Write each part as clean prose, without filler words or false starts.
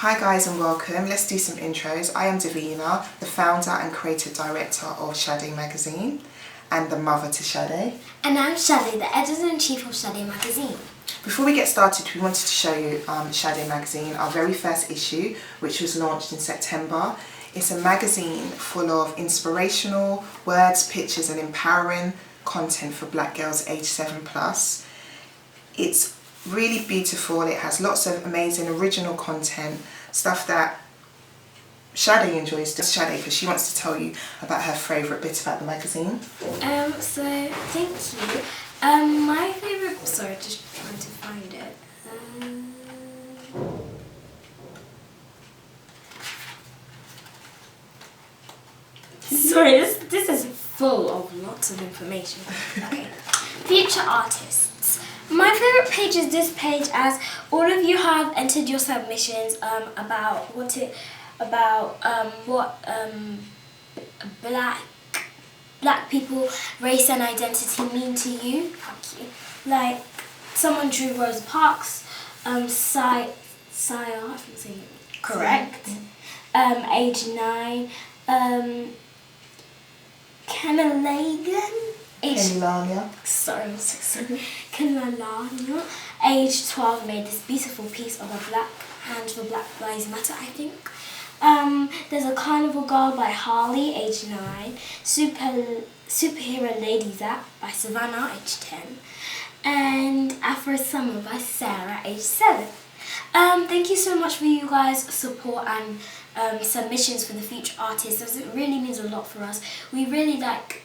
Hi guys and welcome. Let's do some intros. I am Davina, the founder and creative director of Sadé magazine and the mother to Sadé. And I'm Sadé, the editor-in-chief of Sadé magazine. Before we get started, we wanted to show you Sadé magazine, our very first issue, which was launched in September. It's a magazine full of inspirational words, pictures and empowering content for black girls aged 7+. It's really beautiful. It has lots of amazing original content, stuff that Sadé enjoys. Sadé, because she wants to tell you about her favourite bit about the magazine. So thank you. My favourite, sorry, just trying to find it. Sorry, this is full of lots of information. Okay. Future artists. My favourite page is this page, as all of you have entered your submissions about what black people, race and identity mean to you. Thank you. Like, someone drew Rosa Parks, Saya, I think I'm saying it correct, age 9, Kenalania, age 12, made this beautiful piece of a black hand for Black Lives Matter, I think. There's a Carnival Girl by Harley, age 9, Superhero Lady Zap by Savannah, age 10, and Afro Summer by Sarah, age 7. Thank you so much for you guys' support and submissions for the future artists, as it really means a lot for us. We really like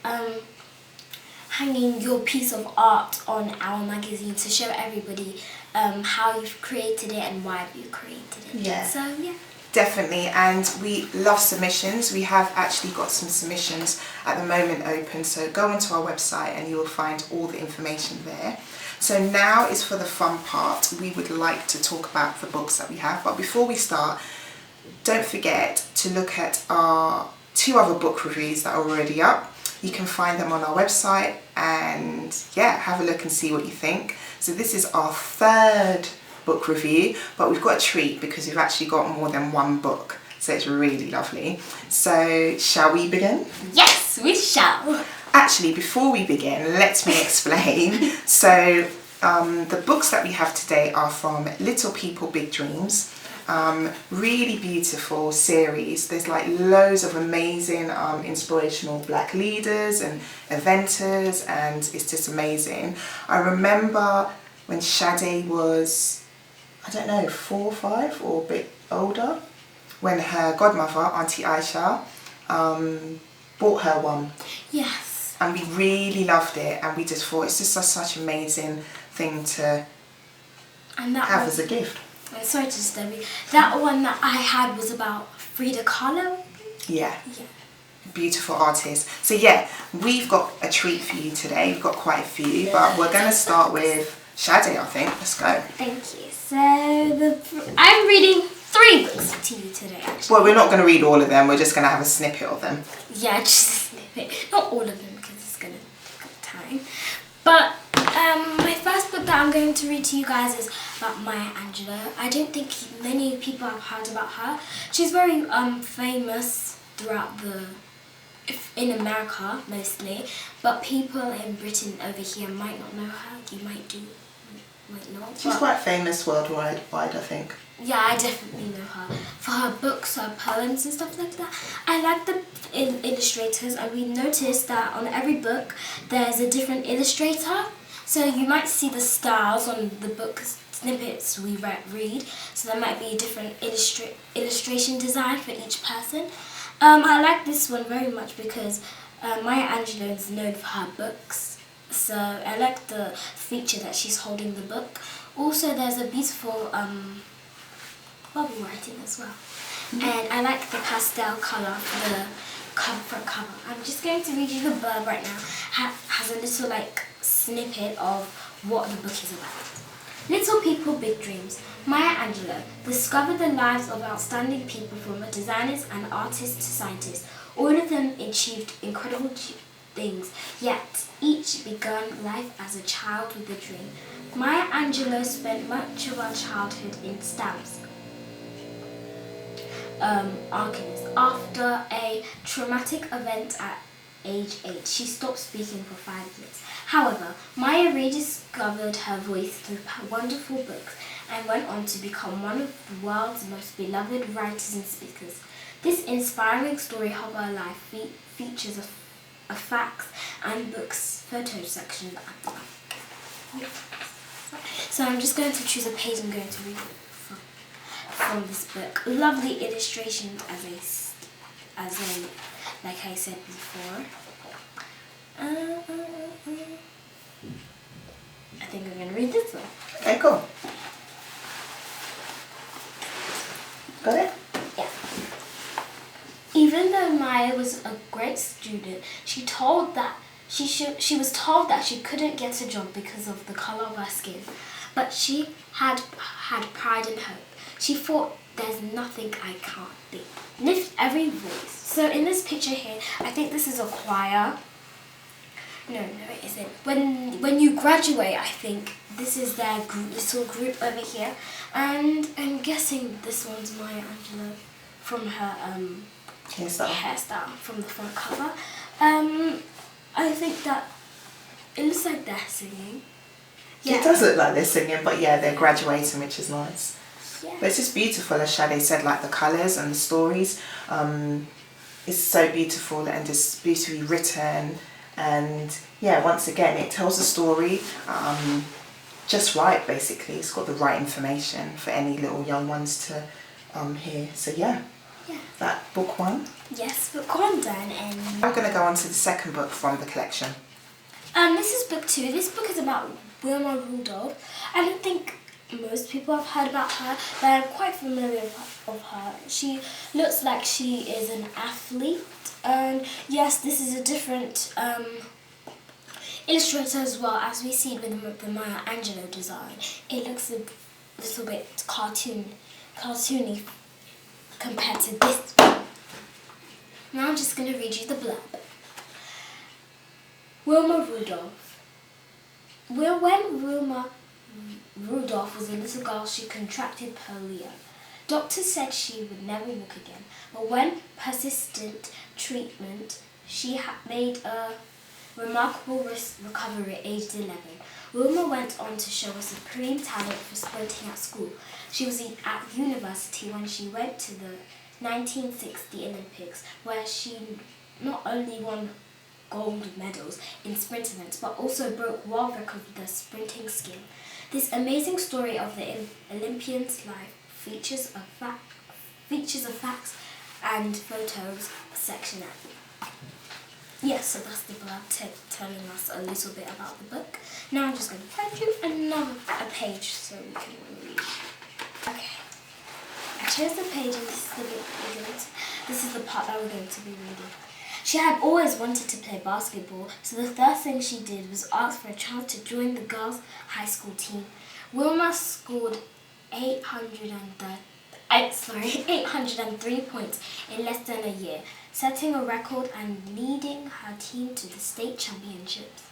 hanging your piece of art on our magazine to show everybody how you've created it and why you created it. Yeah. So yeah. Definitely, and we love submissions. We have actually got some submissions at the moment open, so go onto our website and you will find all the information there. So now is for the fun part. We would like to talk about the books that we have, but before we start, don't forget to look at our 2 other book reviews that are already up. You can find them on our website and yeah, have a look and see what you think. So this is our 3rd book review, but we've got a treat because we've actually got more than 1 book, so it's really lovely. So shall we begin? Yes, we shall. Actually, before we begin, let me explain. So the books that we have today are from Little People Big Dreams. Really beautiful series. There's like loads of amazing inspirational black leaders and inventors, and it's just amazing. I remember when Sadé was, I don't know, 4 or 5 or a bit older, when her godmother, Auntie Aisha, bought her one. Yes. And we really loved it, and we just thought it's just such an amazing thing to have as a gift. Sorry to disturb you. That one that I had was about Frida Kahlo. Yeah. Beautiful artist. So yeah, we've got a treat for you today. We've got quite a few, but we're going to start with Sadé, I think. Let's go. Thank you. So I'm reading 3 books to you today, actually. Well, we're not going to read all of them. We're just going to have a snippet of them. Yeah, just a snippet. Not all of them, because it's going to take time. But my first book that I'm going to read to you guys is about Maya Angelou. I don't think many people have heard about her. She's very famous throughout in America mostly, but people in Britain over here might not know her. You might not. She's quite famous worldwide, I think. Yeah, I definitely know her for her books, her poems and stuff like that. I like the illustrators, and we noticed that on every book there's a different illustrator. So you might see the styles on the book snippets we read. So there might be a different illustration design for each person. I like this one very much because Maya Angelou is known for her books. So I like the feature that she's holding the book. Also, there's a beautiful bubble writing as well. And I like the pastel colour for the front cover. I'm just going to read you the blurb right now. Has a little like snippet of what the book is about. Little People Big Dreams. Maya Angelou discovered the lives of outstanding people, from designers and artists to scientists. All of them achieved incredible things, yet each began life as a child with a dream. Maya Angelou spent much of her childhood in stamps. archivist. After a traumatic event at age 8, she stopped speaking for 5 years. However, Maya rediscovered her voice through wonderful books and went on to become one of the world's most beloved writers and speakers. This inspiring story of her life features a facts and books photo section at the back. So I'm just going to choose a page I'm going to read from this book. Lovely illustrations as a like I said before. I think I'm going to read this one. Okay, cool. Got it? Yeah. Even though Maya was a great student, she was told that she couldn't get a job because of the color of her skin. But she had pride and hope. She thought, there's nothing I can't do. Lift every voice. So in this picture here, I think this is a choir. No, it isn't. When you graduate, I think this is their little group over here. And I'm guessing this one's Maya Angelou from her hairstyle from the front cover. I think that it looks like they're singing. Yeah. It does look like they're singing, but yeah, they're graduating, which is nice. Yeah. But it's just beautiful, as Sadé said, like the colours and the stories. It's so beautiful and just beautifully written. And yeah, once again, it tells a story just right, basically. It's got the right information for any little young ones to hear. So yeah, that book one. Yes, book one done. And I'm going to go on to the second book from the collection. This is book 2. This book is about Wilma Rudolph. I don't think most people have heard about her, but I'm quite familiar with her. She looks like she is an athlete. And yes, this is a different illustrator as well, as we see with the Maya Angelou design. It looks a little bit cartoony compared to this one. Now I'm just going to read you the blurb. Wilma Rudolph. When Wilma Rudolph was a little girl, she contracted polio. Doctors said she would never walk again, but when persistent treatment, she made a remarkable recovery at age 11. Wilma went on to show a supreme talent for sprinting at school. She was at university when she went to the 1960 Olympics, where she not only won gold medals in sprint events, but also broke world record with the sprinting skill. This amazing story of the Olympian's life features of facts and photos section at the Yes, so that's the blurb telling us a little bit about the book. Now I'm just going to find you a page so we can read. Okay. I chose the page and this is the bit this is the part that we're going to be reading. She had always wanted to play basketball, so the first thing she did was ask for a chance to join the girls' high school team. Wilma scored 803 points in less than a year, setting a record and leading her team to the state championships.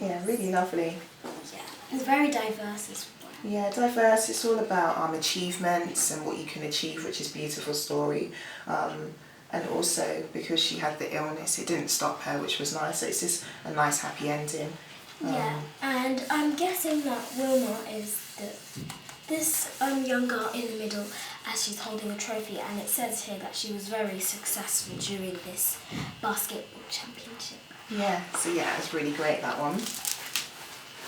Yeah, really lovely. Yeah, it's very diverse as well. Yeah, diverse. It's all about achievements and what you can achieve, which is a beautiful story. And also, because she had the illness, it didn't stop her, which was nice. So it's just a nice, happy ending. Yeah, and I'm guessing that Wilma is this young girl in the middle as she's holding a trophy, and it says here that she was very successful during this basketball championship. Yeah, so yeah, it was really great, that one.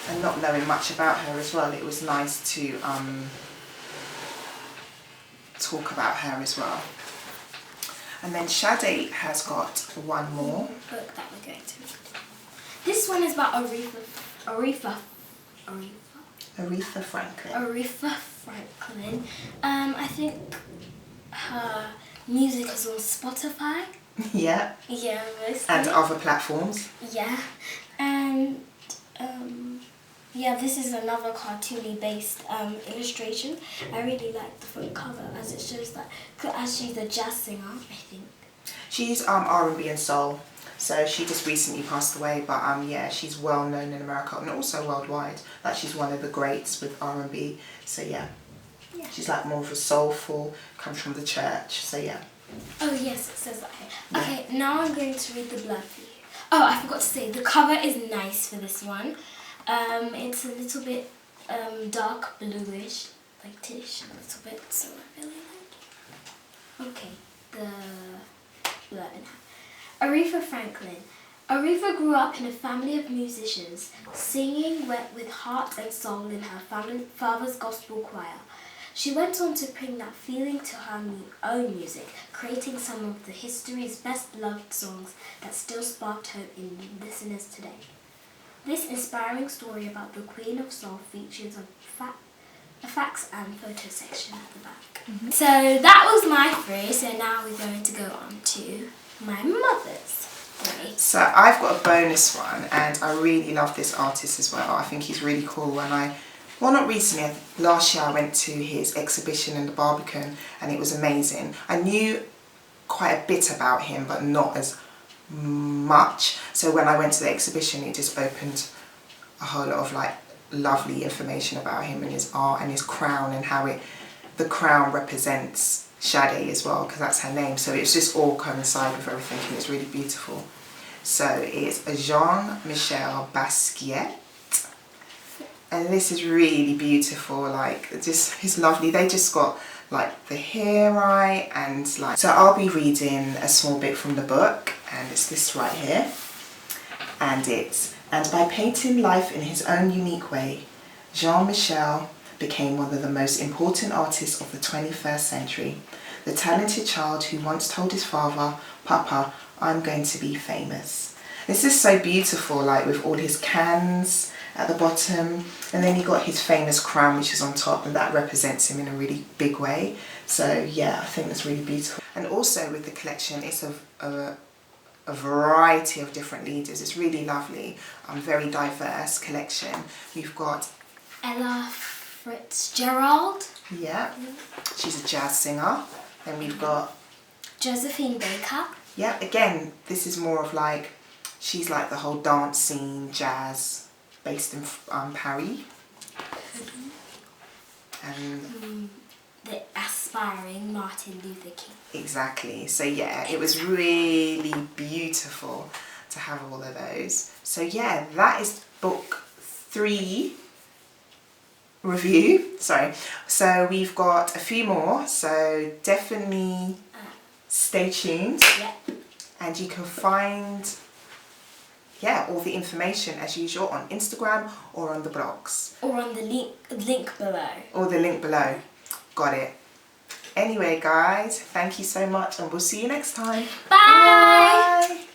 And not knowing much about her as well, it was nice to talk about her as well. And then Sadé has got one more book that we're going to read. This one is about Aretha Franklin. Aretha Franklin. I think her music is on Spotify. Yeah. Yeah, mostly. And other platforms. Yeah. And yeah, this is another cartoony based illustration. I really like the front cover as it shows that, as she's a jazz singer, I think. She's R&B and soul. So she just recently passed away, but yeah, she's well known in America and also worldwide. Like she's one of the greats with R&B. So yeah. Yeah. She's like more of a soulful, comes from the church. So yeah. Oh yes, it says that here. Okay, now I'm going to read the blurb for you. Oh, I forgot to say, the cover is nice for this one. It's a little bit dark bluish, like tish, a little bit, so I really like it. Okay, the blurb now. Aretha Franklin. Aretha grew up in a family of musicians, singing with heart and soul in her father's gospel choir. She went on to bring that feeling to her own music, creating some of the history's best-loved songs that still sparked hope in listeners today. This inspiring story about the Queen of Soul features a facts and photo section at the back. Mm-hmm. So that was my 3, so now we're going to go on to my mother's 3. So I've got a bonus one, and I really love this artist as well. I think he's really cool, and well, not recently, last year I went to his exhibition in the Barbican and it was amazing. I knew quite a bit about him, but not as much. So when I went to the exhibition, it just opened a whole lot of like lovely information about him and his art and his crown, and how the crown represents Sadé as well, because that's her name. So it's just all coincide with everything, and it's really beautiful. So it's a Jean-Michel Basquiat. And this is really beautiful, like, it's lovely. They just got like the hair right, and like, so I'll be reading a small bit from the book, and it's this right here. And by painting life in his own unique way, Jean-Michel became one of the most important artists of the 21st century. The talented child who once told his father, "Papa, I'm going to be famous." This is so beautiful, like with all his cans at the bottom, and then you got his famous crown which is on top, and that represents him in a really big way. So yeah, I think that's really beautiful. And also with the collection, it's a variety of different leaders. It's really lovely, very diverse collection. We've got Ella Fitzgerald. Yeah, she's a jazz singer. Then we've got Josephine Baker. Yeah, again, this is more of like, she's like the whole dance scene, jazz, based in Paris. And the aspiring Martin Luther King. Exactly. So yeah, it was really beautiful to have all of those. So yeah, that is book 3 review. Sorry. So we've got a few more, so definitely stay tuned. Yeah. And you can find all the information as usual on Instagram or on the blogs. Or on the link below. Or the link below. Got it. Anyway guys, thank you so much, and we'll see you next time. Bye! Bye.